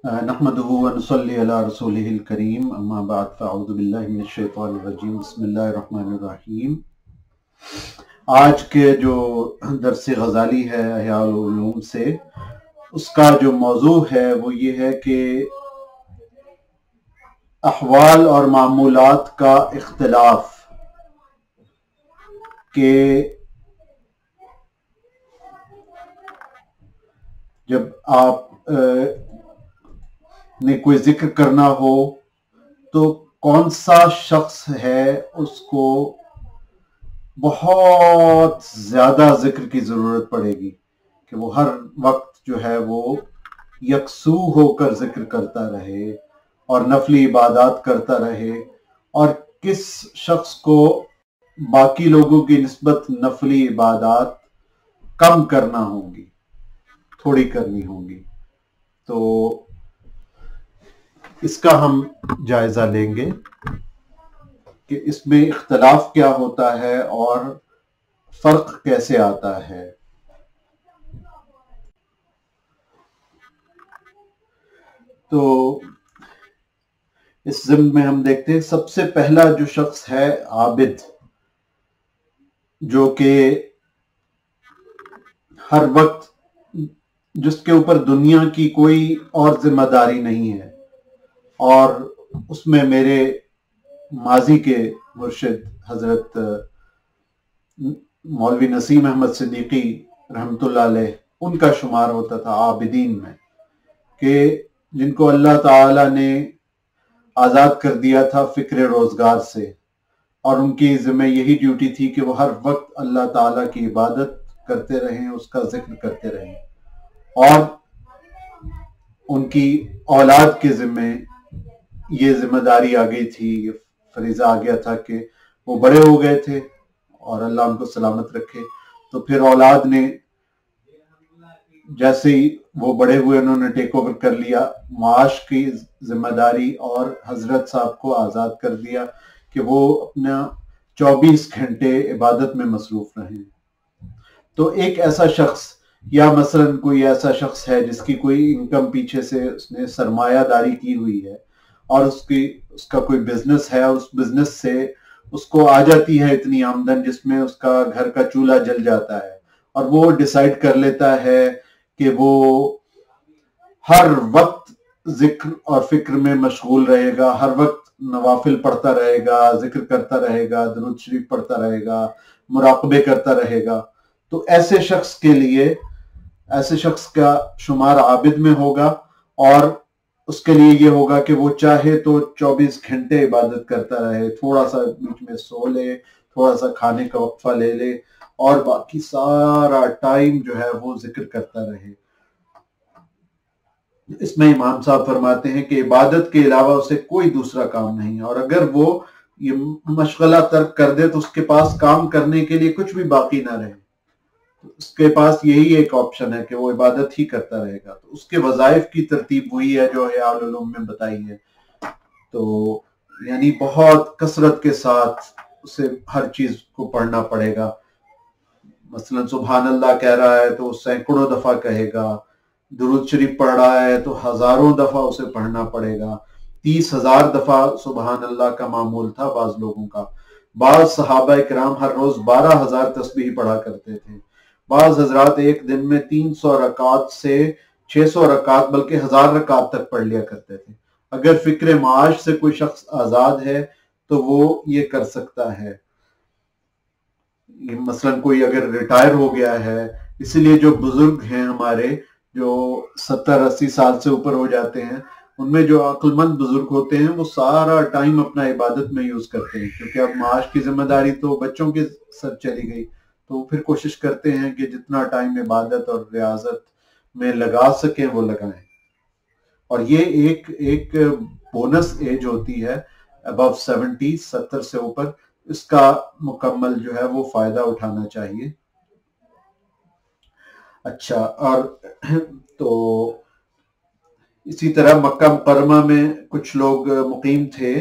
نحمده ونصلي علی رسولہ الکریم اما بعد فاعوذ باللہ من الشیطان الرجیم بسم اللہ الرحمن الرحیم۔ آج کے جو درس غزالی ہے احیاء العلوم سے، اس کا جو موضوع ہے وہ یہ ہے کہ احوال اور معمولات کا اختلاف، کہ جب آپ نے کوئی ذکر کرنا ہو تو کون سا شخص ہے اس کو بہت زیادہ ذکر کی ضرورت پڑے گی کہ وہ ہر وقت جو ہے وہ یکسو ہو کر ذکر کرتا رہے اور نفلی عبادات کرتا رہے، اور کس شخص کو باقی لوگوں کی نسبت نفلی عبادات کم کرنا ہوں گی، تھوڑی کرنی ہوں گی۔ تو اس کا ہم جائزہ لیں گے کہ اس میں اختلاف کیا ہوتا ہے اور فرق کیسے آتا ہے۔ تو اس ضمن میں ہم دیکھتے ہیں سب سے پہلا جو شخص ہے عابد، جو کہ ہر وقت جس کے اوپر دنیا کی کوئی اور ذمہ داری نہیں ہے، اور اس میں میرے ماضی کے مرشد حضرت مولوی نسیم احمد صدیقی رحمۃ اللہ علیہ ان کا شمار ہوتا تھا عابدین میں، کہ جن کو اللہ تعالی نے آزاد کر دیا تھا فکر روزگار سے، اور ان کی ذمہ یہی ڈیوٹی تھی کہ وہ ہر وقت اللہ تعالیٰ کی عبادت کرتے رہیں، اس کا ذکر کرتے رہیں، اور ان کی اولاد کے ذمہ یہ ذمہ داری آ گئی تھی، یہ فریضہ آ گیا تھا کہ وہ بڑے ہو گئے تھے اور اللہ ان کو سلامت رکھے، تو پھر اولاد نے جیسے ہی وہ بڑے ہوئے انہوں نے ٹیک اوور کر لیا معاش کی ذمہ داری، اور حضرت صاحب کو آزاد کر دیا کہ وہ اپنا 24 گھنٹے عبادت میں مصروف رہیں۔ تو ایک ایسا شخص، یا مثلا کوئی ایسا شخص ہے جس کی کوئی انکم پیچھے سے اس نے سرمایہ داری کی ہوئی ہے، اور اس کا کوئی بزنس ہے، اور اس بزنس سے اس کو آ جاتی ہے اتنی آمدن جس میں اس کا گھر کا چولہا جل جاتا ہے، اور وہ ڈیسائیڈ کر لیتا ہے کہ وہ ہر وقت ذکر اور فکر میں مشغول رہے گا، ہر وقت نوافل پڑھتا رہے گا، ذکر کرتا رہے گا، درود شریف پڑھتا رہے گا، مراقبے کرتا رہے گا، تو ایسے شخص کے لیے، ایسے شخص کا شمار عابد میں ہوگا، اور اس کے لیے یہ ہوگا کہ وہ چاہے تو 24 گھنٹے عبادت کرتا رہے، تھوڑا سا بیچ میں سو لے، تھوڑا سا کھانے کا وقفہ لے لے، اور باقی سارا ٹائم جو ہے وہ ذکر کرتا رہے۔ اس میں امام صاحب فرماتے ہیں کہ عبادت کے علاوہ اسے کوئی دوسرا کام نہیں ہے، اور اگر وہ یہ مشغلہ ترک کر دے تو اس کے پاس کام کرنے کے لیے کچھ بھی باقی نہ رہے، اس کے پاس یہی ایک آپشن ہے کہ وہ عبادت ہی کرتا رہے گا۔ تو اس کے وظائف کی ترتیب وہی ہے جو احیاء العلوم میں بتائی ہے، تو یعنی بہت کثرت کے ساتھ اسے ہر چیز کو پڑھنا پڑے گا۔ مثلا سبحان اللہ کہہ رہا ہے تو سینکڑوں دفعہ کہے گا، درود شریف پڑھ رہا ہے تو ہزاروں دفعہ اسے پڑھنا پڑے گا، 30,000 دفعہ سبحان اللہ کا معمول تھا بعض لوگوں کا، بعض صحابہ کرام ہر روز 12,000 تسبیح پڑھا کرتے تھے، بعض حضرات ایک دن میں 300 رکعات سے 600 رکعات بلکہ 1000 رکعات تک پڑھ لیا کرتے تھے۔ اگر فکر معاش سے کوئی شخص آزاد ہے تو وہ یہ کر سکتا ہے، مثلا کوئی اگر ریٹائر ہو گیا ہے، اسی لیے جو بزرگ ہیں ہمارے جو 70-80 سال سے اوپر ہو جاتے ہیں، ان میں جو عقل مند بزرگ ہوتے ہیں وہ سارا ٹائم اپنا عبادت میں یوز کرتے ہیں، کیونکہ اب معاش کی ذمہ داری تو بچوں کے سر چلی گئی، تو پھر کوشش کرتے ہیں کہ جتنا ٹائم عبادت اور ریاضت میں لگا سکیں وہ لگائیں۔ اور یہ ایک بونس ایج ہوتی ہے ابو 70 سے اوپر، اس کا مکمل جو ہے وہ فائدہ اٹھانا چاہیے۔ اچھا، اور تو اسی طرح مکہ مکرمہ میں کچھ لوگ مقیم تھے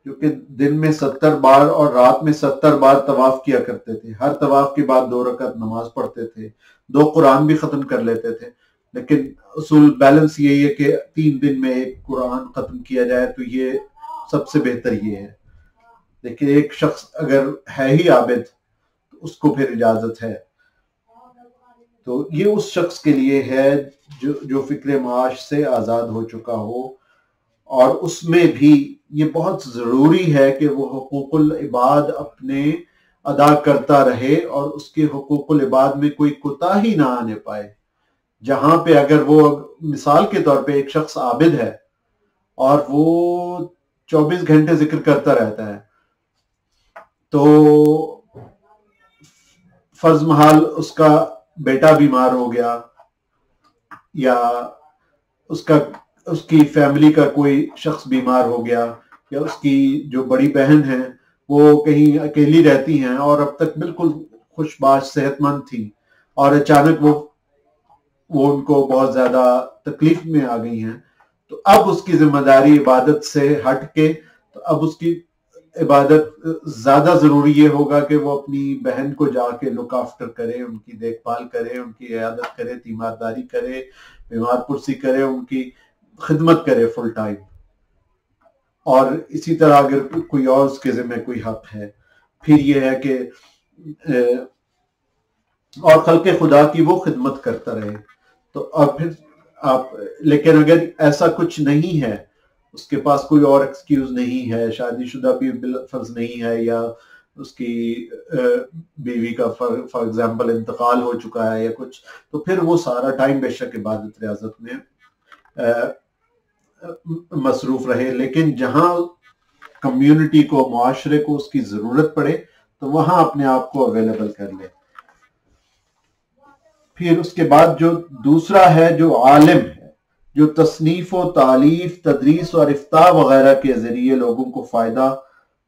جو کہ دن میں 70 بار اور رات میں 70 بار طواف کیا کرتے تھے، ہر طواف کے بعد 2 رکعت نماز پڑھتے تھے، 2 قرآن بھی ختم کر لیتے تھے۔ لیکن اصول بیلنس یہی ہے کہ 3 دن میں ایک قرآن ختم کیا جائے تو یہ سب سے بہتر یہ ہے. لیکن ایک شخص اگر ہے ہی عابد تو اس کو پھر اجازت ہے. تو یہ اس شخص کے لیے ہے جو فکر معاش سے آزاد ہو چکا ہو، اور اس میں بھی یہ بہت ضروری ہے کہ وہ حقوق العباد اپنے ادا کرتا رہے اور اس کے حقوق العباد میں کوئی کوتاہی نہ آنے پائے. جہاں پہ اگر وہ مثال کے طور پہ ایک شخص عابد ہے اور وہ 24 گھنٹے ذکر کرتا رہتا ہے، تو فرض محال اس کا بیٹا بیمار ہو گیا یا اس کی فیملی کا کوئی شخص بیمار ہو گیا، یا اس کی جو بڑی بہن ہے وہ کہیں اکیلی رہتی ہیں اور اب تک بالکل خوش باش صحت مند تھی، اور اچانک وہ ان کو بہت زیادہ تکلیف میں آ گئی ہیں، تو اب اس کی ذمہ داری عبادت سے ہٹ کے تو اب اس کی عبادت زیادہ ضروری یہ ہوگا کہ وہ اپنی بہن کو جا کے لک آفٹر کرے، ان کی دیکھ بھال کرے، ان کی عیادت کرے، تیمارداری کرے، بیمار پرسی کرے، ان کی خدمت کرے فل ٹائم. اور اسی طرح اگر کوئی اور اس کے ذمہ کوئی حق ہے، پھر یہ ہے کہ اور خلق خدا کی وہ خدمت کرتا رہے. تو اور پھر لیکن اگر ایسا کچھ نہیں ہے، اس کے پاس کوئی اور ایکسکیوز نہیں ہے، شادی شدہ بھی بالفرض نہیں ہے، یا اس کی بیوی کا فار ایگزامپل انتقال ہو چکا ہے یا کچھ، تو پھر وہ سارا ٹائم بے شک عبادت ریاضت میں مصروف رہے. لیکن جہاں کمیونٹی کو، معاشرے کو اس کی ضرورت پڑے تو وہاں اپنے آپ کو اویلیبل کر لے. پھر اس کے بعد جو دوسرا ہے، جو عالم ہے، جو تصنیف و تالیف، تدریس اور افتاء وغیرہ کے ذریعے لوگوں کو فائدہ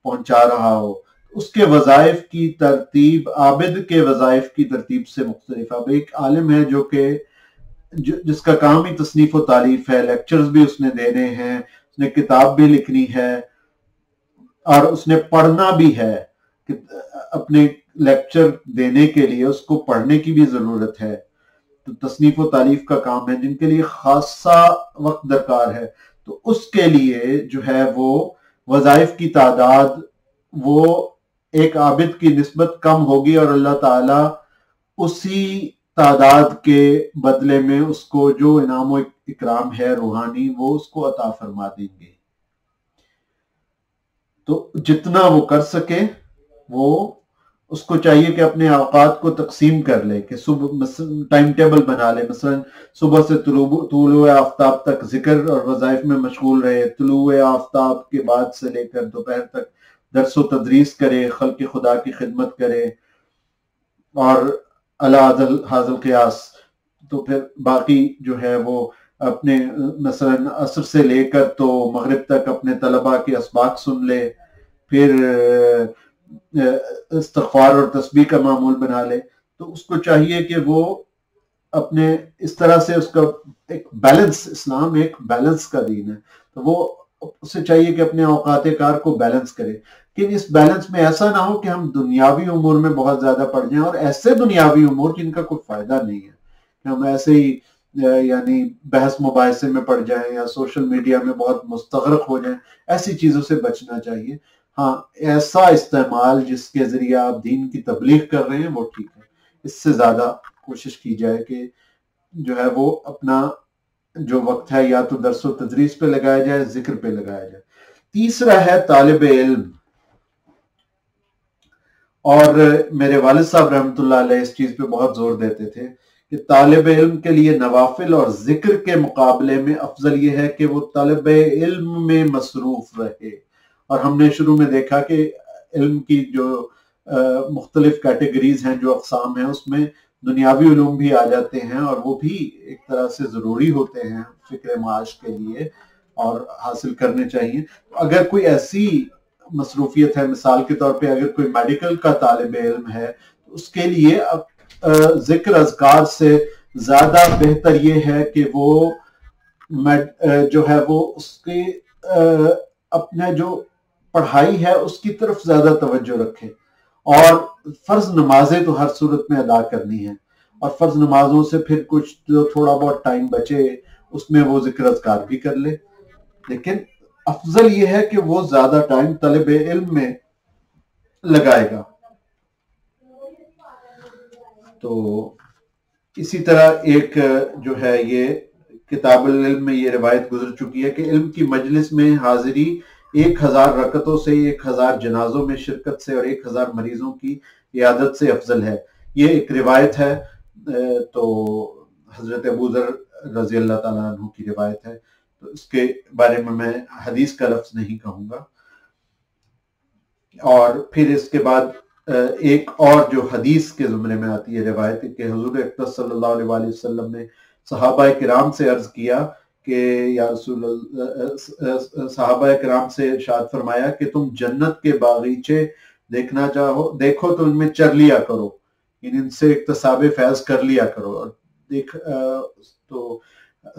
پہنچا رہا ہو، اس کے وظائف کی ترتیب عابد کے وظائف کی ترتیب سے مختلف. اب ایک عالم ہے جس کا کام ہی تصنیف و تالیف ہے، لیکچرز بھی اس نے دینے ہیں، اس نے کتاب بھی لکھنی ہے، اور اس نے پڑھنا بھی ہے. کہ اپنے لیکچر دینے کے لیے اس کو پڑھنے کی بھی ضرورت ہے. تو تصنیف و تالیف کا کام ہے جن کے لیے خاصا وقت درکار ہے. تو اس کے لیے جو ہے وہ وظائف کی تعداد وہ ایک عابد کی نسبت کم ہوگی، اور اللہ تعالیٰ اسی تعداد کے بدلے میں اس کو جو انعام و اکرام ہے روحانی وہ اس کو عطا فرما دیں گے. تو جتنا وہ کر سکے وہ اس کو چاہیے کہ اپنے اوقات کو تقسیم کر لے، کہ صبح ٹائم ٹیبل بنا لے، مثلا صبح سے طلوع آفتاب تک ذکر اور وظائف میں مشغول رہے، طلوع آفتاب کے بعد سے لے کر دوپہر تک درس و تدریس کرے، خلق خدا کی خدمت کرے، اور علی حاضر قیاس. تو پھر باقی جو ہے وہ اپنے مثلا عصر سے لے کر تو مغرب تک اپنے طلباء کے اسباق سن لے، پھر استغفار اور تسبیح کا معمول بنا لے. تو اس کو چاہیے کہ وہ اپنے اس طرح سے اس کا ایک بیلنس، اسلام ایک بیلنس کا دین ہے، تو وہ اسے چاہیے کہ اپنے اوقات کار کو بیلنس کرے. لیکن اس بیلنس میں ایسا نہ ہو کہ ہم دنیاوی امور میں بہت زیادہ پڑ جائیں، اور ایسے دنیاوی امور جن کا کوئی فائدہ نہیں ہے کہ ہم ایسے ہی یعنی بحث مباحثے میں پڑ جائیں یا سوشل میڈیا میں بہت مستغرق ہو جائیں. ایسی چیزوں سے بچنا چاہیے. ہاں، ایسا استعمال جس کے ذریعے آپ دین کی تبلیغ کر رہے ہیں وہ ٹھیک ہے. اس سے زیادہ کوشش کی جائے کہ جو ہے وہ اپنا جو وقت ہے یا تو درس و تدریس پہ لگایا جائے، ذکر پہ لگایا جائے. تیسرا ہے طالب علم. اور میرے والد صاحب رحمۃ اللہ علیہ اس چیز پہ بہت زور دیتے تھے کہ طالب علم کے لیے نوافل اور ذکر کے مقابلے میں افضل یہ ہے کہ وہ طالب علم میں مصروف رہے. اور ہم نے شروع میں دیکھا کہ علم کی جو مختلف کیٹیگریز ہیں، جو اقسام ہیں، اس میں دنیاوی علوم بھی آ جاتے ہیں، اور وہ بھی ایک طرح سے ضروری ہوتے ہیں فکر معاش کے لیے اور حاصل کرنے چاہیے. اگر کوئی ایسی مصروفیت ہے، مثال کے طور پہ اگر کوئی میڈیکل کا طالب علم ہے تو اس کے لیے ذکر اذکار سے زیادہ بہتر یہ ہے کہ وہ جو ہے وہ اس کی اپنے جو پڑھائی ہے اس کی طرف زیادہ توجہ رکھے، اور فرض نمازیں تو ہر صورت میں ادا کرنی ہے، اور فرض نمازوں سے پھر کچھ جو تھوڑا بہت ٹائم بچے اس میں وہ ذکر اذکار بھی کر لے، لیکن افضل یہ ہے کہ وہ زیادہ ٹائم طلب علم میں لگائے گا۔ تو اسی طرح ایک جو ہے یہ کتاب العلم میں یہ روایت گزر چکی ہے کہ علم کی مجلس میں حاضری 1000 رکعتوں سے، 1000 جنازوں میں شرکت سے اور 1000 مریضوں کی عیادت سے افضل ہے۔ یہ ایک روایت ہے، تو حضرت ابو ذر رضی اللہ تعالیٰ عنہ کی روایت ہے، تو اس کے بارے میں حدیث کا لفظ نہیں کہوں گا۔ اور پھر اس کے بعد ایک اور جو حدیث کے زمرے میں آتی ہے روایت کہ حضور اقدس صلی اللہ علیہ وآلہ وسلم نے صحابہ کرام سے عرض کیا کہ یا رسول اللہ، صحابہ کرام سے ارشاد فرمایا کہ تم جنت کے باغیچے دیکھنا چاہو، دیکھو تو ان میں چر لیا کرو، ان سے اکتساب فیض کر لیا کرو۔ اور تو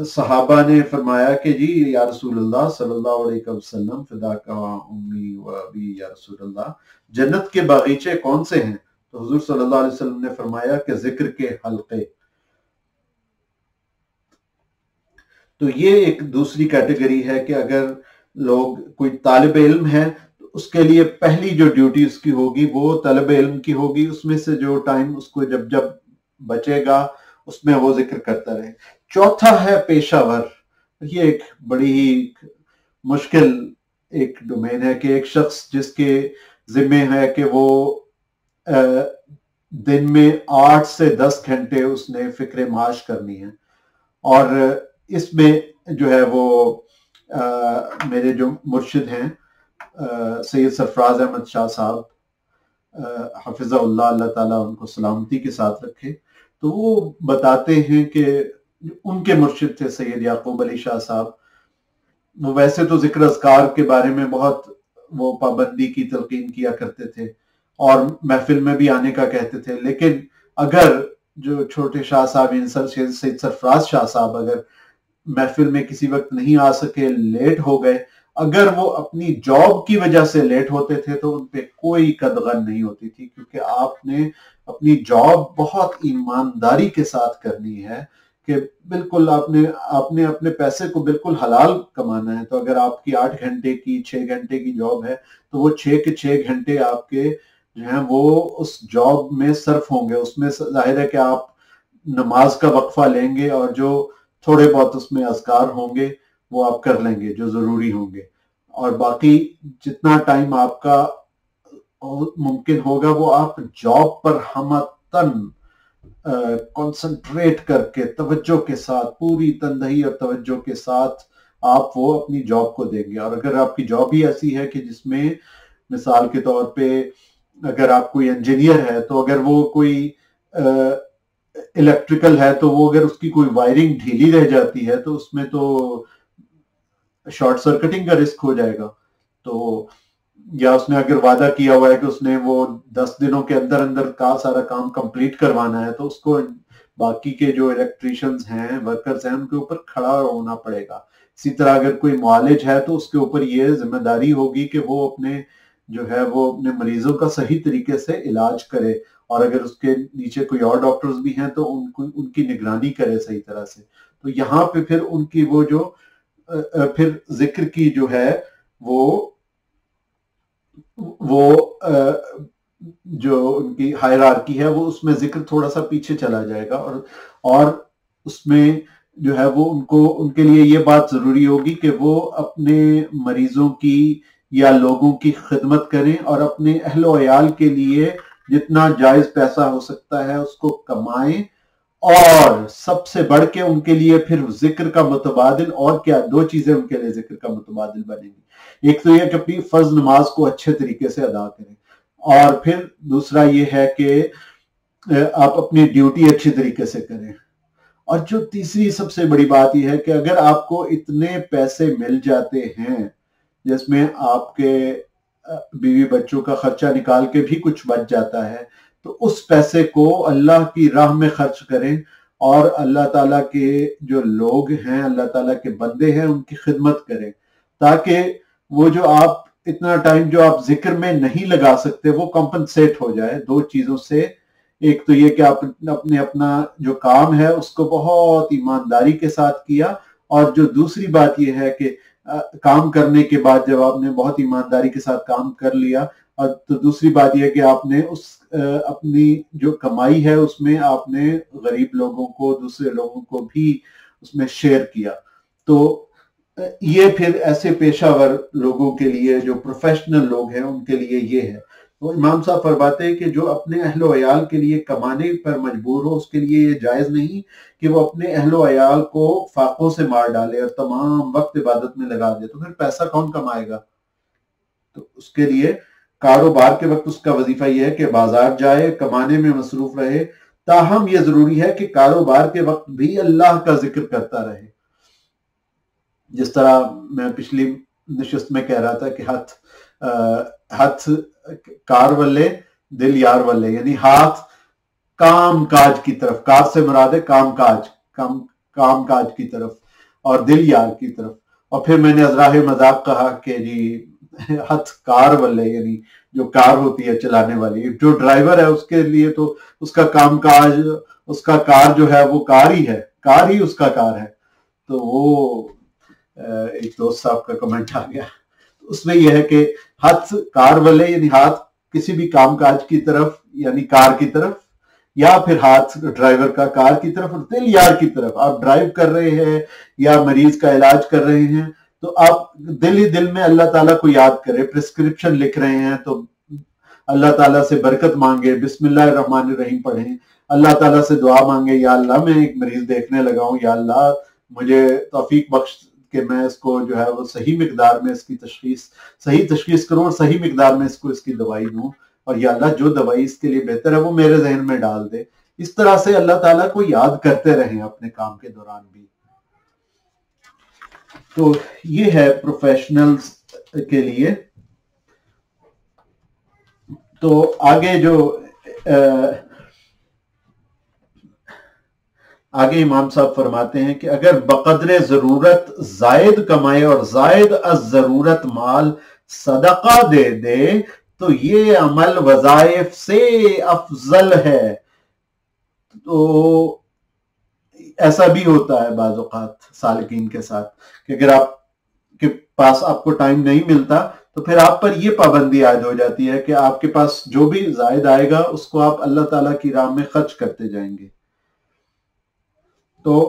صحابہ نے فرمایا کہ جی یا رسول اللہ صلی اللہ علیہ وسلم فداک امی و ابی یا رسول اللہ، جنت کے باغیچے کون سے ہیں؟ تو حضور صلی اللہ علیہ وسلم نے فرمایا کہ ذکر کے حلقے۔ تو یہ ایک دوسری کیٹیگری ہے کہ اگر لوگ کوئی طالب علم ہے تو اس کے لیے پہلی جو ڈیوٹی اس کی ہوگی وہ طالب علم کی ہوگی، اس میں سے جو ٹائم اس کو جب بچے گا اس میں وہ ذکر کرتا رہے۔ چوتھا ہے پیشہ ور۔ یہ ایک بڑی ہی مشکل ایک ڈومین ہے کہ ایک شخص جس کے ذمہ ہے کہ وہ دن میں 8 سے 10 گھنٹے اس نے فکر معاش کرنی ہے، اور اس میں جو ہے وہ میرے جو مرشد ہیں سید سرفراز احمد شاہ صاحب حفظہ اللہ، اللہ تعالیٰ ان کو سلامتی کے ساتھ رکھے، تو وہ بتاتے ہیں کہ ان کے مرشد تھے سید یعقوب علی شاہ صاحب، وہ ویسے تو ذکر اذکار کے بارے میں بہت وہ پابندی کی تلقین کیا کرتے تھے اور محفل میں بھی آنے کا کہتے تھے، لیکن اگر جو چھوٹے شاہ صاحب سید سرفراز شاہ صاحب اگر محفل میں کسی وقت نہیں آ سکے، لیٹ ہو گئے، اگر وہ اپنی جاب کی وجہ سے لیٹ ہوتے تھے تو ان پہ کوئی قدغن نہیں ہوتی تھی، کیونکہ آپ نے اپنی جاب بہت ایمانداری کے ساتھ کرنی ہے کہ بالکل آپ نے اپنے پیسے کو بالکل حلال کمانا ہے۔ تو اگر آپ کی 8 گھنٹے کی 6 گھنٹے کی جاب ہے تو وہ 6 کے 6 گھنٹے آپ کے جو ہیں وہ اس جاب میں صرف ہوں گے۔ اس میں ظاہر ہے کہ آپ نماز کا وقفہ لیں گے اور جو تھوڑے بہت اس میں اذکار ہوں گے وہ آپ کر لیں گے جو ضروری ہوں گے، اور باقی جتنا ٹائم آپ کا ممکن ہوگا وہ آپ جاب پر ہمتاً کنسنٹریٹ کر کے توجہ کے ساتھ، پوری تندہی اور توجہ کے ساتھ آپ وہ اپنی جاب کو دیں گے۔ اور اگر آپ کی جاب ہی ایسی ہے کہ جس میں مثال کے طور پہ اگر آپ کوئی انجینئر ہے تو اگر وہ کوئی الیکٹریکل ہے تو وہ اگر اس کی کوئی وائرنگ ڈھیلی رہ جاتی ہے تو اس میں تو شارٹ سرکٹنگ کا رسک ہو جائے گا، تو یا اس نے اگر وعدہ کیا ہوا ہے کہ اس نے وہ 10 دنوں کے اندر اندر کا سارا کام کمپلیٹ کروانا ہے تو اس کو باقی کے جو الیکٹریشنز ہیں، ورکرز ہیں، ان کے اوپر کھڑا ہونا پڑے گا۔ اسی طرح اگر کوئی معالج ہے تو اس کے اوپر یہ ذمہ داری ہوگی کہ وہ اپنے جو ہے وہ اپنے مریضوں کا صحیح طریقے سے علاج کرے، اور اگر اس کے نیچے کوئی اور ڈاکٹرز بھی ہیں تو ان کی نگرانی کرے صحیح طرح سے۔ تو یہاں پہ پھر ان کی وہ جو پھر ذکر کی جو ہے وہ جو ان کی ہائرارکی ہے وہ اس میں ذکر تھوڑا سا پیچھے چلا جائے گا، اور اس میں جو ہے وہ ان کے لیے یہ بات ضروری ہوگی کہ وہ اپنے مریضوں کی یا لوگوں کی خدمت کریں اور اپنے اہل و عیال کے لیے جتنا جائز پیسہ ہو سکتا ہے اس کو کمائیں، اور سب سے بڑھ کے ان کے لیے پھر ذکر کا متبادل اور کیا 2 چیزیں ان کے لیے ذکر کا متبادل بنیں گی۔ ایک تو یہ کہ اپنی فرض نماز کو اچھے طریقے سے ادا کریں، اور پھر دوسرا یہ ہے کہ آپ اپنی ڈیوٹی اچھی طریقے سے کریں، اور جو تیسری سب سے بڑی بات یہ ہے کہ اگر آپ کو اتنے پیسے مل جاتے ہیں جس میں آپ کے بیوی بچوں کا خرچہ نکال کے بھی کچھ بچ جاتا ہے، تو اس پیسے کو اللہ کی راہ میں خرچ کریں، اور اللہ تعالیٰ کے جو لوگ ہیں، اللہ تعالیٰ کے بندے ہیں، ان کی خدمت کریں، تاکہ وہ جو آپ اتنا ٹائم جو آپ ذکر میں نہیں لگا سکتے وہ کمپنسیٹ ہو جائے 2 چیزوں سے۔ ایک تو یہ کہ آپ نے اپنا جو کام ہے اس کو بہت ایمانداری کے ساتھ کیا، اور جو دوسری بات یہ ہے کہ کام کرنے کے بعد جب آپ نے بہت ایمانداری کے ساتھ کام کر لیا، اور تو دوسری بات یہ کہ آپ نے اس اپنی جو کمائی ہے اس میں آپ نے غریب لوگوں کو، دوسرے لوگوں کو بھی اس میں شیئر کیا۔ تو یہ پھر ایسے پیشہ ور لوگوں کے لیے، جو پروفیشنل لوگ ہیں، ان کے لیے یہ ہے۔ تو امام صاحب فرماتے ہیں کہ جو اپنے اہل و عیال کے لیے کمانے پر مجبور ہو، اس کے لیے یہ جائز نہیں کہ وہ اپنے اہل و عیال کو فاقوں سے مار ڈالے اور تمام وقت عبادت میں لگا دے، تو پھر پیسہ کون کمائے گا؟ تو اس کے لیے کاروبار کے وقت اس کا وظیفہ یہ ہے کہ بازار جائے، کمانے میں مصروف رہے، تاہم یہ ضروری ہے کہ کاروبار کے وقت بھی اللہ کا ذکر کرتا رہے۔ جس طرح میں پچھلی نشست میں کہہ رہا تھا کہ ہاتھ کار والے دل یار والے، یعنی ہاتھ کام کاج کی طرف، کار سے مراد ہے کام کاج کی طرف، اور دل یار کی طرف۔ اور پھر میں نے ازراہ مذاق کہا کہ جی ہاتھ کار والے، یعنی جو کار ہوتی ہے چلانے والی، جو ڈرائیور ہے اس کے لیے تو اس کا کام کاج، اس کا کار جو ہے وہ کار ہی اس کا کار ہے۔ تو وہ ایک دوست صاحب کا کمنٹ آ گیا، اس میں یہ ہے کہ ہاتھ کار والے یعنی ہاتھ کسی بھی کام کاج کی طرف، یعنی کار کی طرف، یا پھر ہاتھ ڈرائیور کا کار کی طرف، اور دل یار کی طرف۔ آپ ڈرائیو کر رہے ہیں یا مریض کا علاج کر رہے ہیں تو آپ دل ہی دل میں اللہ تعالیٰ کو یاد کریں۔ پرسکرپشن لکھ رہے ہیں تو اللہ تعالیٰ سے برکت مانگے، بسم اللہ الرحمن الرحیم پڑھیں، اللہ تعالیٰ سے دعا مانگے، یا اللہ میں ایک مریض دیکھنے لگا ہوں، یا اللہ مجھے توفیق بخش کہ میں اس کو جو ہے وہ صحیح مقدار میں اس کی صحیح تشخیص کروں، اور صحیح مقدار میں اس کی دوائی دوں، اور یا اللہ جو دوائی اس کے لیے بہتر ہے وہ میرے ذہن میں ڈال دے۔ اس طرح سے اللہ تعالیٰ کو یاد کرتے رہیں اپنے کام کے دوران بھی۔ تو یہ ہے پروفیشنلز کے لیے۔ تو آگے امام صاحب فرماتے ہیں کہ اگر بقدر ضرورت زائد کمائے اور زائد از ضرورت مال صدقہ دے تو یہ عمل وظائف سے افضل ہے۔ تو ایسا بھی ہوتا ہے بعض اوقات سالکین کے ساتھ کہ اگر آپ کے پاس آپ کو ٹائم نہیں ملتا تو پھر آپ پر یہ پابندی عائد ہو جاتی ہے کہ آپ کے پاس جو بھی زائد آئے گا اس کو آپ اللہ تعالیٰ کی راہ میں خرچ کرتے جائیں گے۔ اور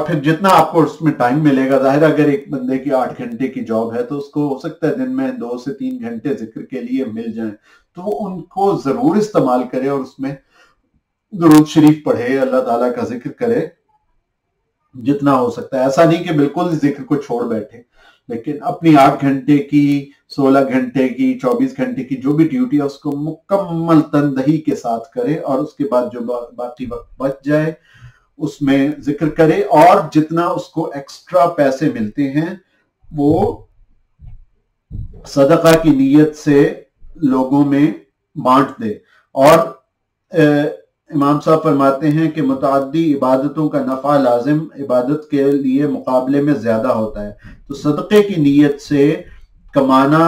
پھر جتنا آپ کو اس میں ٹائم ملے گا، ظاہر اگر ایک بندے کی 8 گھنٹے کی جاب ہے تو اس کو ہو سکتا ہے دن میں 2 سے 3 گھنٹے ذکر کے لیے مل جائیں، تو وہ ان کو ضرور استعمال کرے اور اس میں درود شریف پڑھے، اللہ تعالیٰ کا ذکر کرے جتنا ہو سکتا ہے۔ ایسا نہیں کہ بالکل ذکر کو چھوڑ بیٹھے، لیکن اپنی 8 گھنٹے کی، 16 گھنٹے کی، 24 گھنٹے کی جو بھی ڈیوٹی ہے اس کو مکمل تندہی کے ساتھ کرے، اور اس کے بعد جو باقی وقت بچ جائے اس میں ذکر کرے، اور جتنا اس کو ایکسٹرا پیسے ملتے ہیں وہ صدقہ کی نیت سے لوگوں میں بانٹ دے۔ اور امام صاحب فرماتے ہیں کہ متعدی عبادتوں کا نفع لازم عبادت کے لیے مقابلے میں زیادہ ہوتا ہے، تو صدقے کی نیت سے کمانا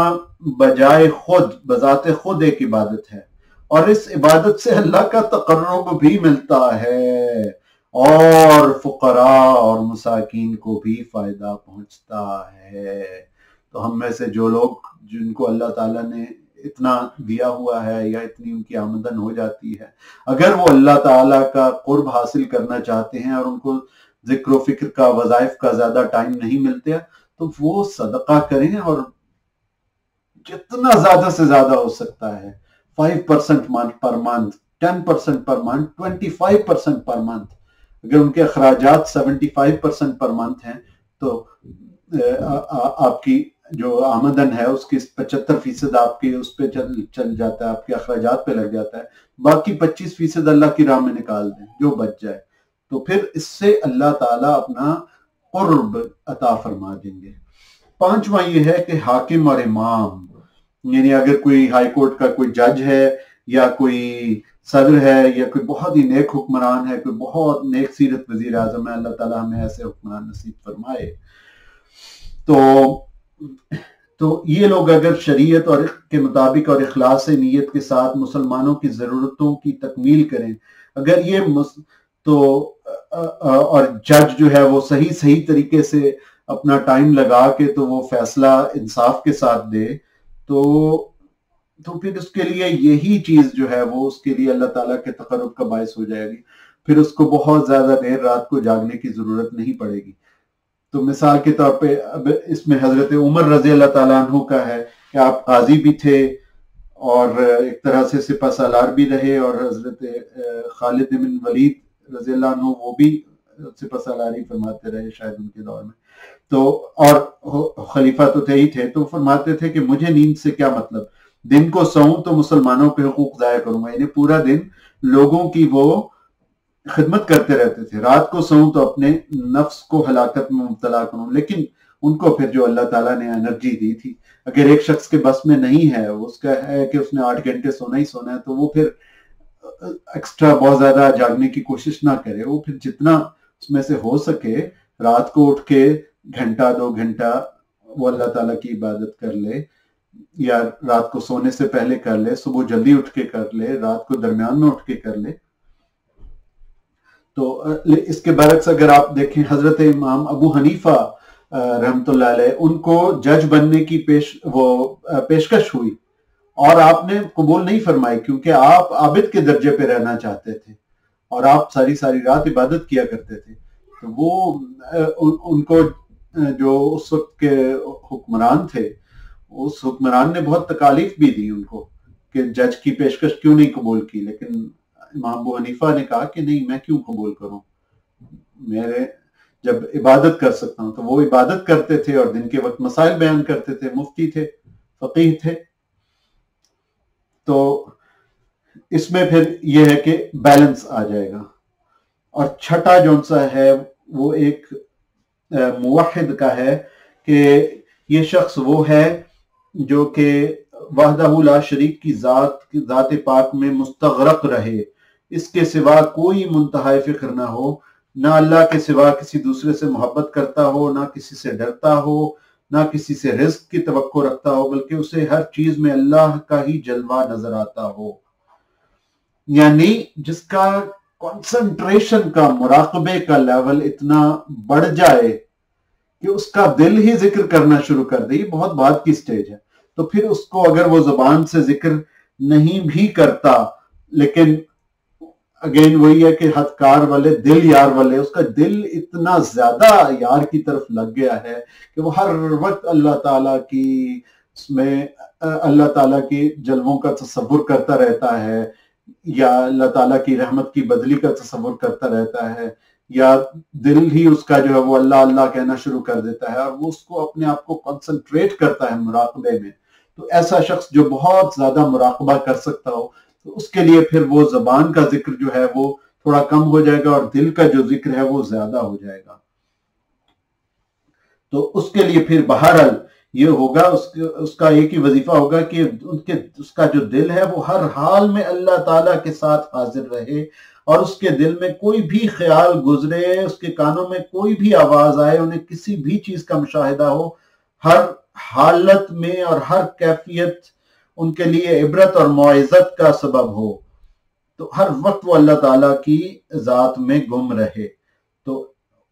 بجائے خود بذات خود ایک عبادت ہے، اور اس عبادت سے اللہ کا تقرب بھی ملتا ہے، اور فقراء اور مساکین کو بھی فائدہ پہنچتا ہے۔ تو ہم میں سے جو لوگ جن کو اللہ تعالیٰ نے اتنا دیا ہوا ہے یا اتنی ان کی آمدن ہو جاتی ہے، اگر وہ اللہ تعالیٰ کا قرب حاصل کرنا چاہتے ہیں اور ان کو ذکر و فکر کا، وظائف کا زیادہ ٹائم نہیں ملتے تو وہ صدقہ کریں، اور جتنا زیادہ سے زیادہ ہو سکتا ہے 5% per month, 10% per month, 25% per month. اگر ان کے اخراجات 75% پر منتھ ہیں تو آپ کی جو آمدن ہے اس کی 75% آپ کی اس پہ چل جاتا ہے، آپ کے اخراجات پہ لگ جاتا ہے، باقی 25% اللہ کی راہ میں نکال دیں جو بچ جائے، تو پھر اس سے اللہ تعالیٰ اپنا قرب عطا فرما دیں گے۔ 5واں یہ ہے کہ حاکم اور امام، یعنی اگر کوئی ہائی کورٹ کا کوئی جج ہے یا کوئی صدر ہے یا کوئی بہت ہی نیک حکمران ہے، کوئی بہت نیک سیرت وزیر اعظم ہے، اللہ تعالیٰ ہمیں ایسے حکمران نصیب فرمائے، تو تو یہ لوگ اگر شریعت اور کے مطابق اور اخلاص نیت کے ساتھ مسلمانوں کی ضرورتوں کی تکمیل کریں، اگر یہ تو اور جج جو ہے وہ صحیح طریقے سے اپنا ٹائم لگا کے تو وہ فیصلہ انصاف کے ساتھ دے، تو پھر اس کے لیے یہی چیز جو ہے وہ اس کے لیے اللہ تعالیٰ کے تقرب کا باعث ہو جائے گی، پھر اس کو بہت زیادہ دیر رات کو جاگنے کی ضرورت نہیں پڑے گی۔ تو مثال کے طور پہ اب اس میں حضرت عمر رضی اللہ تعالیٰ عنہ کا ہے کہ آپ قاضی بھی تھے اور ایک طرح سے سپہ سالار بھی رہے، اور حضرت خالد بن ولید رضی اللہ عنہ وہ بھی سپہ سالاری فرماتے رہے شاید ان کے دور میں، تو اور خلیفہ تو تھے، تو فرماتے تھے کہ مجھے نیند سے کیا مطلب، دن کو سوؤں تو مسلمانوں پہ حقوق ضائع کروں گا، یعنی پورا دن لوگوں کی وہ خدمت کرتے رہتے تھے، رات کو سوؤں تو اپنے نفس کو ہلاکت میں مبتلا کروں، لیکن ان کو پھر جو اللہ تعالیٰ نے انرجی دی تھی، اگر ایک شخص کے بس میں نہیں ہے، اس کا ہے کہ اس نے 8 گھنٹے سونا ہی سونا ہے، تو وہ پھر ایکسٹرا بہت زیادہ جاگنے کی کوشش نہ کرے، وہ پھر جتنا اس میں سے ہو سکے رات کو اٹھ کے گھنٹہ 2 گھنٹہ وہ اللہ تعالیٰ کی عبادت کر لے، یا رات کو سونے سے پہلے کر لے، صبح جلدی اٹھ کے کر لے، رات کو درمیان میں اٹھ کے کر لے۔ تو اس کے برعکس اگر آپ دیکھیں حضرت امام ابو حنیفہ رحمۃ اللہ علیہ، ان کو جج بننے کی پیشکش ہوئی اور آپ نے قبول نہیں فرمائی، کیونکہ آپ عابد کے درجے پہ رہنا چاہتے تھے اور آپ ساری رات عبادت کیا کرتے تھے۔ تو وہ ان کو جو اس وقت کے حکمران تھے، اس حکمران نے بہت تکالیف بھی دی ان کو کہ جج کی پیشکش کیوں نہیں قبول کی، لیکن امام ابو حنیفہ نے کہا کہ نہیں، میں کیوں قبول کروں، میرے جب عبادت کر سکتا ہوں۔ تو وہ عبادت کرتے تھے اور دن کے وقت مسائل بیان کرتے تھے، مفتی تھے، فقیہ تھے۔ تو اس میں پھر یہ ہے کہ بیلنس آ جائے گا۔ اور چھٹا جون سا ہے وہ ایک موحد کا ہے کہ یہ شخص وہ ہے جو کہ وحدہ لا شریک کی ذات پاک میں مستغرق رہے، اس کے سوا کوئی منتہا فکر نہ ہو، نہ اللہ کے سوا کسی دوسرے سے محبت کرتا ہو، نہ کسی سے ڈرتا ہو، نہ کسی سے رزق کی توقع رکھتا ہو، بلکہ اسے ہر چیز میں اللہ کا ہی جلوہ نظر آتا ہو۔ یعنی جس کا کنسنٹریشن کا، مراقبے کا لیول اتنا بڑھ جائے کہ اس کا دل ہی ذکر کرنا شروع کر دے، یہ بہت بعد کی سٹیج ہے۔ تو پھر اس کو اگر وہ زبان سے ذکر نہیں بھی کرتا، لیکن اگین وہی ہے کہ ہتھ کار والے دل یار والے، اس کا دل اتنا زیادہ یار کی طرف لگ گیا ہے کہ وہ ہر وقت اللہ تعالیٰ کی اس میں اللہ تعالیٰ کی جلووں کا تصور کرتا رہتا ہے، یا اللہ تعالیٰ کی رحمت کی بدلی کا تصور کرتا رہتا ہے، یا دل ہی اس کا جو ہے وہ اللہ اللہ کہنا شروع کر دیتا ہے، اور وہ اس کو اپنے آپ کو کنسنٹریٹ کرتا ہے مراقبے میں۔ تو ایسا شخص جو بہت زیادہ مراقبہ کر سکتا ہو، تو اس کے لیے پھر وہ زبان کا ذکر جو ہے وہ تھوڑا کم ہو جائے گا، اور دل کا جو ذکر ہے وہ زیادہ ہو جائے گا۔ تو اس کے لیے پھر بہرحال یہ ہوگا، اس کا ایک ہی وظیفہ ہوگا کہ اس کا جو دل ہے وہ ہر حال میں اللہ تعالیٰ کے ساتھ حاضر رہے، اور اس کے دل میں کوئی بھی خیال گزرے، اس کے کانوں میں کوئی بھی آواز آئے، انہیں کسی بھی چیز کا مشاہدہ ہو، ہر حالت میں اور ہر کیفیت ان کے لیے عبرت اور موعظت کا سبب ہو، تو ہر وقت وہ اللہ تعالیٰ کی ذات میں گم رہے۔ تو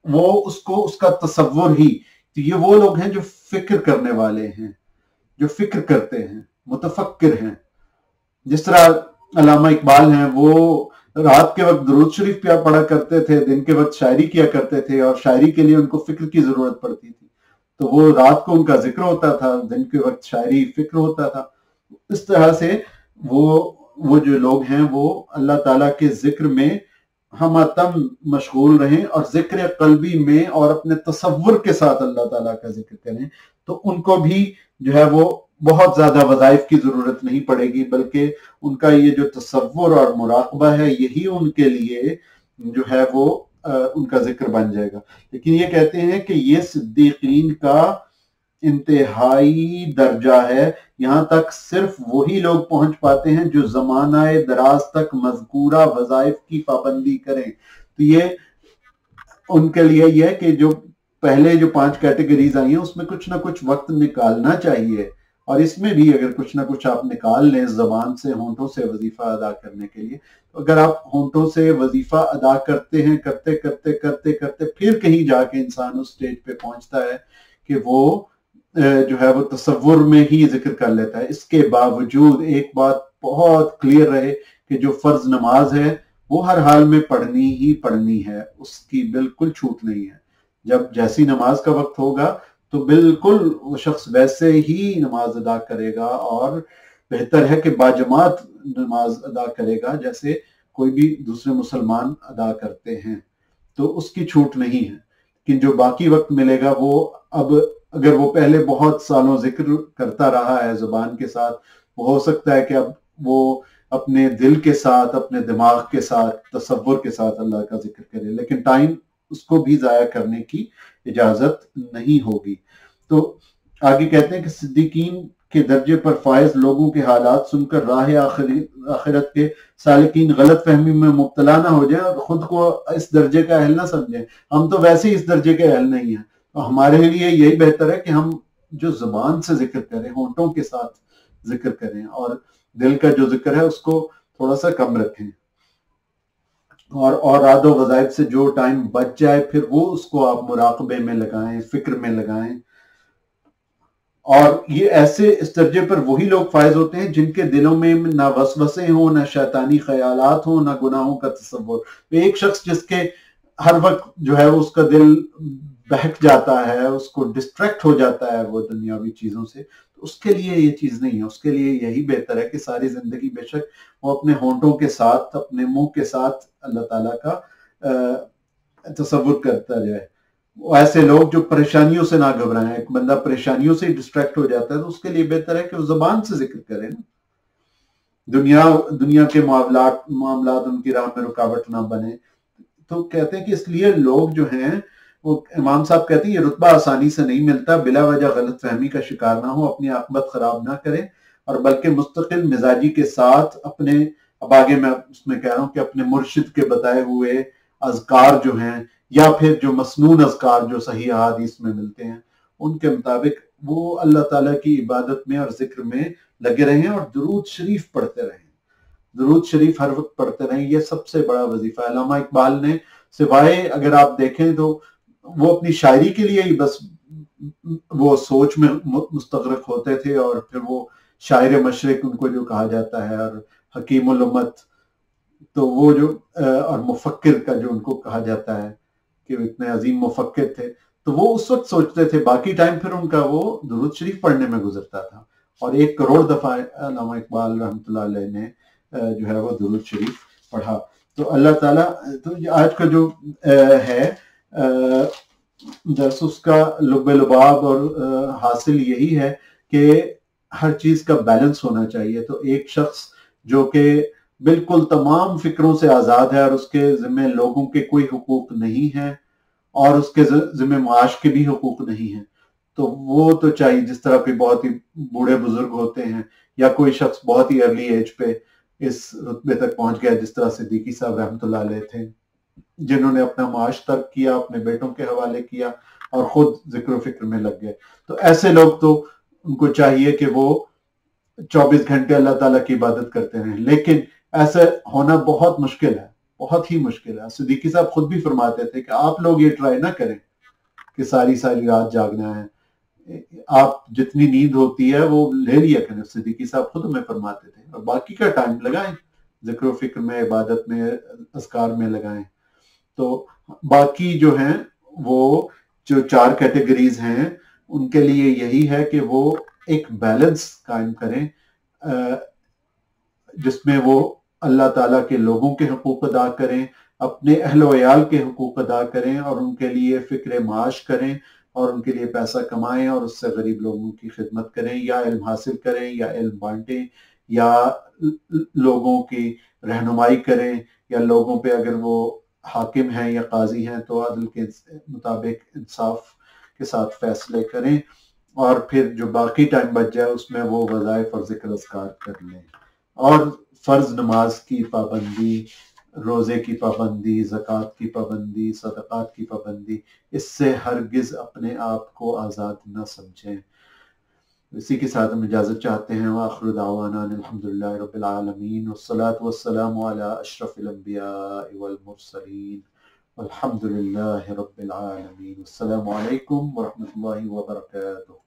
وہ اس کا تصور ہی، تو یہ وہ لوگ ہیں جو فکر کرنے والے ہیں، جو فکر کرتے ہیں، متفکر ہیں۔ جس طرح علامہ اقبال ہیں، وہ رات کے وقت درود شریف پہ پڑھا کرتے تھے، دن کے وقت شاعری کیا کرتے تھے، اور شاعری کے لیے ان کو فکر کی ضرورت پڑتی تھی، تو وہ رات کو ان کا ذکر ہوتا تھا، دن کے وقت شاعری فکر ہوتا تھا۔ اس طرح سے وہ جو لوگ ہیں وہ اللہ تعالیٰ کے ذکر میں ہم تم مشغول رہیں، اور ذکر قلبی میں اور اپنے تصور کے ساتھ اللہ تعالیٰ کا ذکر کریں، تو ان کو بھی جو ہے وہ بہت زیادہ وظائف کی ضرورت نہیں پڑے گی، بلکہ ان کا یہ جو تصور اور مراقبہ ہے یہی ان کے لیے جو ہے وہ ان کا ذکر بن جائے گا۔ لیکن یہ کہتے ہیں کہ یہ صدیقین کا انتہائی درجہ ہے، یہاں تک صرف وہی لوگ پہنچ پاتے ہیں جو زمانہ دراز تک مذکورہ وظائف کی پابندی کریں۔ تو یہ ان کے لیے یہ ہے کہ جو پہلے جو 5 کیٹیگریز آئی ہیں اس میں کچھ نہ کچھ وقت نکالنا چاہیے، اور اس میں بھی اگر کچھ نہ کچھ آپ نکال لیں زبان سے، ہونٹوں سے وظیفہ ادا کرنے کے لیے، اگر آپ ہونٹوں سے وظیفہ ادا کرتے ہیں، کرتے کرتے کرتے کرتے پھر کہیں جا کے انسان اس سٹیج پہ پہنچتا ہے کہ وہ جو ہے وہ تصور میں ہی ذکر کر لیتا ہے۔ اس کے باوجود ایک بات بہت کلیئر رہے کہ جو فرض نماز ہے وہ ہر حال میں پڑھنی ہی پڑھنی ہے، اس کی بالکل چھوٹ نہیں ہے۔ جب جیسی نماز کا وقت ہوگا تو بالکل وہ شخص ویسے ہی نماز ادا کرے گا، اور بہتر ہے کہ باجماعت نماز ادا کرے گا جیسے کوئی بھی دوسرے مسلمان ادا کرتے ہیں، تو اس کی چھوٹ نہیں ہے۔ لیکن جو باقی وقت ملے گا وہ اب اگر وہ پہلے بہت سالوں ذکر کرتا رہا ہے زبان کے ساتھ، وہ ہو سکتا ہے کہ اب وہ اپنے دل کے ساتھ، اپنے دماغ کے ساتھ، تصور کے ساتھ اللہ کا ذکر کرے، لیکن ٹائم اس کو بھی ضائع کرنے کی اجازت نہیں ہوگی۔ تو آگے کہتے ہیں کہ صدیقین کے درجے پر فائز لوگوں کے حالات سن کر راہ آخرت کے سالکین غلط فہمی میں مبتلا نہ ہو جائیں اور خود کو اس درجے کا اہل نہ سمجھیں۔ ہم تو ویسے ہی اس درجے کے اہل نہیں ہیں، تو ہمارے لیے یہی بہتر ہے کہ ہم جو زبان سے ذکر کریں، ہونٹوں کے ساتھ ذکر کریں، اور دل کا جو ذکر ہے اس کو تھوڑا سا کم رکھیں، اور راد و وظائف سے جو ٹائم بچ جائے پھر وہ اس کو آپ مراقبے میں لگائیں، فکر میں لگائیں۔ اور یہ ایسے اس درجے پر وہی لوگ فائز ہوتے ہیں جن کے دلوں میں نہ وسوسے ہوں، نہ شیطانی خیالات ہوں، نہ گناہوں کا تصور۔ ایک شخص جس کے ہر وقت جو ہے اس کا دل بہک جاتا ہے، اس کو ڈسٹریکٹ ہو جاتا ہے وہ دنیاوی چیزوں سے، تو اس کے لیے یہ چیز نہیں ہے۔ اس کے لیے یہی بہتر ہے کہ ساری زندگی بے شک وہ اپنے ہونٹوں کے ساتھ، اپنے منہ کے ساتھ اللہ تعالیٰ کا تصور کرتا جائے۔ ایسے لوگ جو پریشانیوں سے نہ گھبرائیں، ایک بندہ پریشانیوں سے ڈسٹریکٹ ہو جاتا ہے تو اس کے لیے بہتر ہے کہ وہ زبان سے ذکر کرے نا، دنیا کے معاملات ان کی راہ میں رکاوٹ نہ بنے۔ تو کہتے ہیں کہ اس لیے لوگ جو ہیں وہ، امام صاحب کہتے ہیں یہ رتبہ آسانی سے نہیں ملتا، بلا وجہ غلط فہمی کا شکار نہ ہو، اپنی عاقبت خراب نہ کریں، اور بلکہ مستقل مزاجی کے ساتھ اپنے، اب آگے میں اس میں کہہ رہا ہوں کہ اپنے مرشد کے بتائے ہوئے اذکار جو ہیں، یا پھر جو مسنون اذکار جو صحیح احادیث میں ملتے ہیں ان کے مطابق وہ اللہ تعالیٰ کی عبادت میں اور ذکر میں لگے رہیں، اور درود شریف پڑھتے رہیں، درود شریف ہر وقت پڑھتے رہیں۔ یہ سب سے بڑا وظیفہ ہے۔ علامہ اقبال نے سوائے، اگر آپ دیکھیں تو وہ اپنی شاعری کے لیے ہی بس وہ سوچ میں مستغرق ہوتے تھے، اور پھر وہ شاعر مشرق ان کو جو کہا جاتا ہے، اور حکیم الامت، تو وہ جو اور مفکر کا جو ان کو کہا جاتا ہے کہ اتنے عظیم مفکر تھے، تو وہ اس وقت سوچتے تھے، باقی ٹائم پھر ان کا وہ درود شریف پڑھنے میں گزرتا تھا، اور 1 کروڑ دفعہ علامہ اقبال رحمۃ اللہ علیہ نے جو ہے وہ درود شریف پڑھا۔ تو اللہ تعالیٰ، تو آج کا جو ہے درس، اس کا لب لباب اور حاصل یہی ہے کہ ہر چیز کا بیلنس ہونا چاہیے۔ تو ایک شخص جو کہ بالکل تمام فکروں سے آزاد ہے، اور اس کے ذمہ لوگوں کے کوئی حقوق نہیں ہیں، اور اس کے ذمہ معاش کے بھی حقوق نہیں ہیں، تو وہ تو چاہیے، جس طرح کوئی بہت ہی بوڑھے بزرگ ہوتے ہیں، یا کوئی شخص بہت ہی ارلی ایج پہ اس رتبے تک پہنچ گیا جس طرح صدیقی صاحب رحمۃ اللہ علیہ تھے، جنہوں نے اپنا معاش ترک کیا، اپنے بیٹوں کے حوالے کیا، اور خود ذکر و فکر میں لگ گئے۔ تو ایسے لوگ تو ان کو چاہیے کہ وہ 24 گھنٹے اللہ تعالیٰ کی عبادت کرتے رہیں، لیکن ایسا ہونا بہت مشکل ہے، بہت ہی مشکل ہے۔ صدیقی صاحب خود بھی فرماتے تھے کہ آپ لوگ یہ ٹرائی نہ کریں کہ ساری رات جاگنا ہے، آپ جتنی نیند ہوتی ہے وہ لے لیا کریں۔ صدیقی صاحب خود ہمیں فرماتے تھے، اور باقی کا ٹائم لگائیں، ذکر و فکر میں، عبادت میں، اذکار میں لگائیں۔ تو باقی جو ہیں وہ جو 4 کیٹیگریز ہیں ان کے لیے یہی ہے کہ وہ ایک بیلنس قائم کریں، جس میں وہ اللہ تعالیٰ کے لوگوں کے حقوق ادا کریں، اپنے اہل و عیال کے حقوق ادا کریں، اور ان کے لیے فکر معاش کریں، اور ان کے لیے پیسہ کمائیں، اور اس سے غریب لوگوں کی خدمت کریں، یا علم حاصل کریں، یا علم بانٹیں، یا لوگوں کی رہنمائی کریں، یا لوگوں پہ اگر وہ حاکم ہیں یا قاضی ہیں تو عدل کے مطابق انصاف کے ساتھ فیصلے کریں، اور پھر جو باقی ٹائم بچ جائے اس میں وہ وظائف اور ذکر اذکار کر لیں، اور فرض نماز کی پابندی روزے کی پابندی، زکوٰۃ کی پابندی، صدقات کی پابندی، اس سے ہرگز اپنے آپ کو آزاد نہ سمجھیں۔ اسی کے ساتھ ہم اجازت چاہتے ہیں۔ وآخر دعوانا الحمدللہ رب العالمین والصلاة والسلام علی اشرف الانبیاء والمرسلین والحمدللہ رب العالمین۔ السلام علیکم ورحمۃ اللہ وبرکاتہ۔